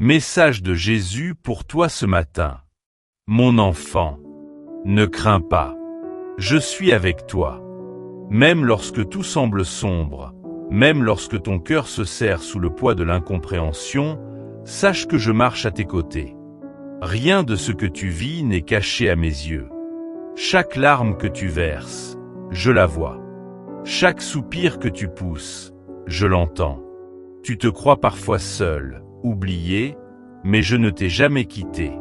Message de Jésus pour toi ce matin. Mon enfant, ne crains pas. Je suis avec toi. Même lorsque tout semble sombre, même lorsque ton cœur se serre sous le poids de l'incompréhension, sache que je marche à tes côtés. Rien de ce que tu vis n'est caché à mes yeux. Chaque larme que tu verses, je la vois. Chaque soupir que tu pousses, je l'entends. Tu te crois parfois seul, oublié, mais je ne t'ai jamais quitté.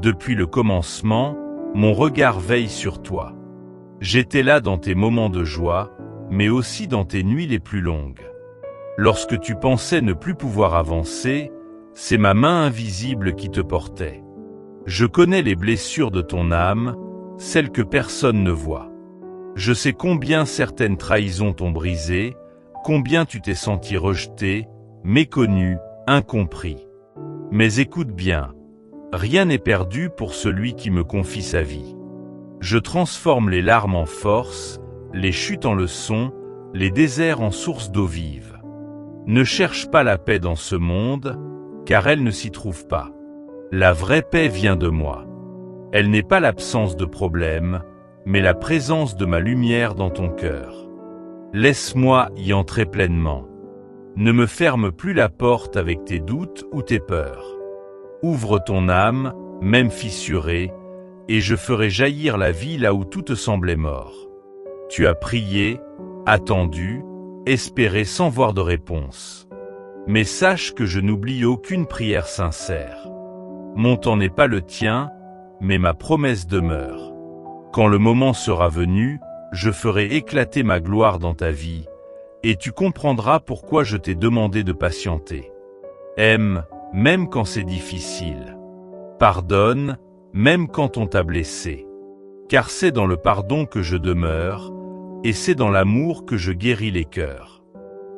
Depuis le commencement, mon regard veille sur toi. J'étais là dans tes moments de joie, mais aussi dans tes nuits les plus longues. Lorsque tu pensais ne plus pouvoir avancer, c'est ma main invisible qui te portait. Je connais les blessures de ton âme, celles que personne ne voit. Je sais combien certaines trahisons t'ont brisé, combien tu t'es senti rejeté, méconnu, incompris. Mais écoute bien, rien n'est perdu pour celui qui me confie sa vie. Je transforme les larmes en force, les chutes en leçons, les déserts en sources d'eau vive. Ne cherche pas la paix dans ce monde, car elle ne s'y trouve pas. La vraie paix vient de moi. Elle n'est pas l'absence de problèmes, mais la présence de ma lumière dans ton cœur. Laisse-moi y entrer pleinement. Ne me ferme plus la porte avec tes doutes ou tes peurs. Ouvre ton âme, même fissurée, et je ferai jaillir la vie là où tout te semblait mort. Tu as prié, attendu, espéré sans voir de réponse. Mais sache que je n'oublie aucune prière sincère. Mon temps n'est pas le tien, mais ma promesse demeure. Quand le moment sera venu, je ferai éclater ma gloire dans ta vie, et tu comprendras pourquoi je t'ai demandé de patienter. Aime, même quand c'est difficile. Pardonne, même quand on t'a blessé. Car c'est dans le pardon que je demeure, et c'est dans l'amour que je guéris les cœurs.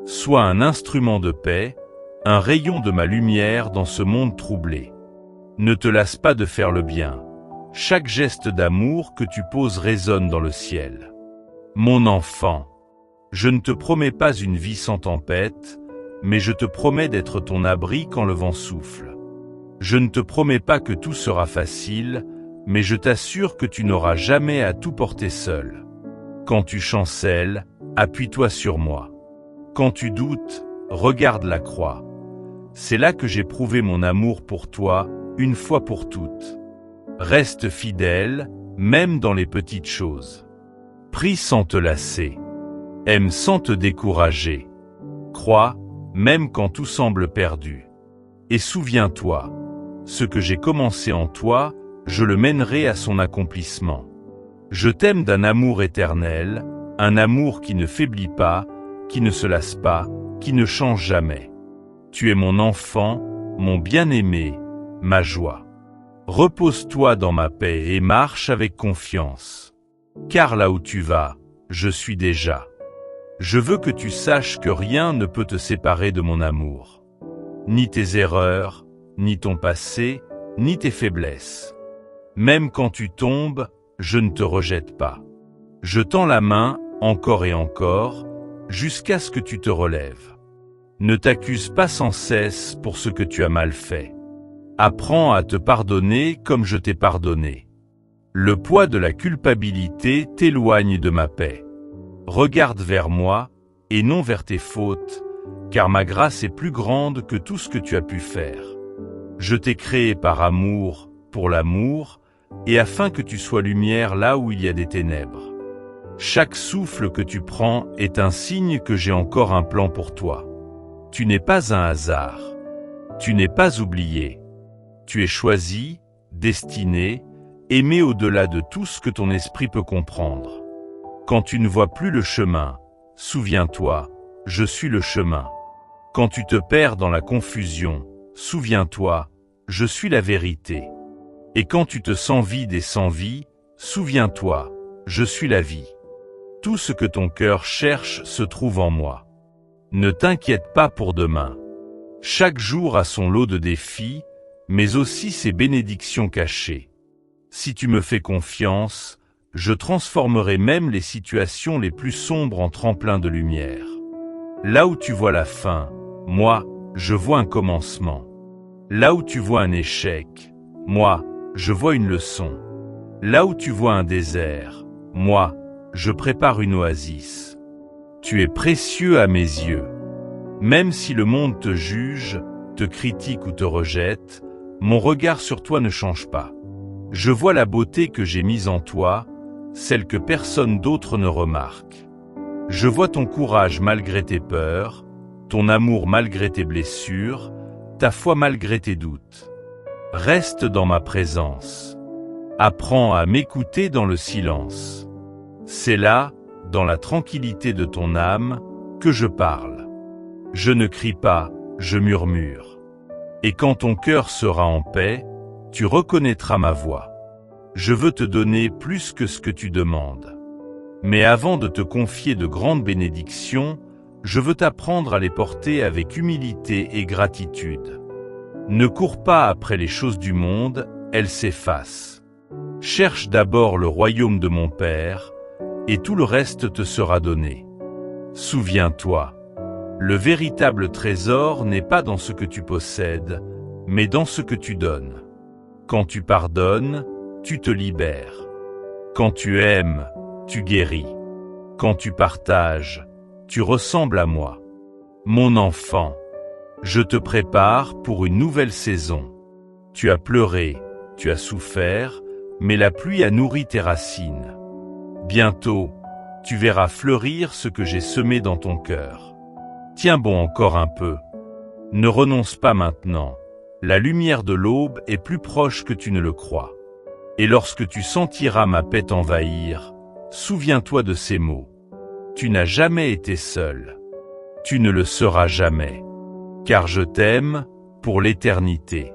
Sois un instrument de paix, un rayon de ma lumière dans ce monde troublé. Ne te lasse pas de faire le bien. Chaque geste d'amour que tu poses résonne dans le ciel. Mon enfant, je ne te promets pas une vie sans tempête, mais je te promets d'être ton abri quand le vent souffle. Je ne te promets pas que tout sera facile, mais je t'assure que tu n'auras jamais à tout porter seul. Quand tu chancelles, appuie-toi sur moi. Quand tu doutes, regarde la croix. C'est là que j'ai prouvé mon amour pour toi, une fois pour toutes. Reste fidèle, même dans les petites choses. Prie sans te lasser. Aime sans te décourager. Crois, même quand tout semble perdu. Et souviens-toi, ce que j'ai commencé en toi, je le mènerai à son accomplissement. Je t'aime d'un amour éternel, un amour qui ne faiblit pas, qui ne se lasse pas, qui ne change jamais. Tu es mon enfant, mon bien-aimé, ma joie. Repose-toi dans ma paix et marche avec confiance. Car là où tu vas, je suis déjà. Je veux que tu saches que rien ne peut te séparer de mon amour. Ni tes erreurs, ni ton passé, ni tes faiblesses. Même quand tu tombes, je ne te rejette pas. Je tends la main, encore et encore, jusqu'à ce que tu te relèves. Ne t'accuse pas sans cesse pour ce que tu as mal fait. Apprends à te pardonner comme je t'ai pardonné. Le poids de la culpabilité t'éloigne de ma paix. Regarde vers moi, et non vers tes fautes, car ma grâce est plus grande que tout ce que tu as pu faire. Je t'ai créé par amour, pour l'amour, et afin que tu sois lumière là où il y a des ténèbres. Chaque souffle que tu prends est un signe que j'ai encore un plan pour toi. Tu n'es pas un hasard. Tu n'es pas oublié. Tu es choisi, destiné, aimé au-delà de tout ce que ton esprit peut comprendre. Quand tu ne vois plus le chemin, souviens-toi, je suis le chemin. Quand tu te perds dans la confusion, souviens-toi, je suis la vérité. Et quand tu te sens vide et sans vie, souviens-toi, je suis la vie. Tout ce que ton cœur cherche se trouve en moi. Ne t'inquiète pas pour demain. Chaque jour a son lot de défis, mais aussi ses bénédictions cachées. Si tu me fais confiance, je transformerai même les situations les plus sombres en tremplin de lumière. Là où tu vois la fin, moi, je vois un commencement. Là où tu vois un échec, moi, je vois une leçon. Là où tu vois un désert, moi, je prépare une oasis. Tu es précieux à mes yeux. Même si le monde te juge, te critique ou te rejette, mon regard sur toi ne change pas. Je vois la beauté que j'ai mise en toi, celle que personne d'autre ne remarque. Je vois ton courage malgré tes peurs, ton amour malgré tes blessures, ta foi malgré tes doutes. Reste dans ma présence. Apprends à m'écouter dans le silence. C'est là, dans la tranquillité de ton âme, que je parle. Je ne crie pas, je murmure. Et quand ton cœur sera en paix, tu reconnaîtras ma voix. Je veux te donner plus que ce que tu demandes. Mais avant de te confier de grandes bénédictions, je veux t'apprendre à les porter avec humilité et gratitude. Ne cours pas après les choses du monde, elles s'effacent. Cherche d'abord le royaume de mon Père, et tout le reste te sera donné. Souviens-toi, le véritable trésor n'est pas dans ce que tu possèdes, mais dans ce que tu donnes. Quand tu pardonnes, tu te libères. Quand tu aimes, tu guéris. Quand tu partages, tu ressembles à moi. Mon enfant, je te prépare pour une nouvelle saison. Tu as pleuré, tu as souffert, mais la pluie a nourri tes racines. Bientôt, tu verras fleurir ce que j'ai semé dans ton cœur. Tiens bon encore un peu. Ne renonce pas maintenant. La lumière de l'aube est plus proche que tu ne le crois. Et lorsque tu sentiras ma paix t'envahir, souviens-toi de ces mots. Tu n'as jamais été seul. Tu ne le seras jamais. Car je t'aime pour l'éternité.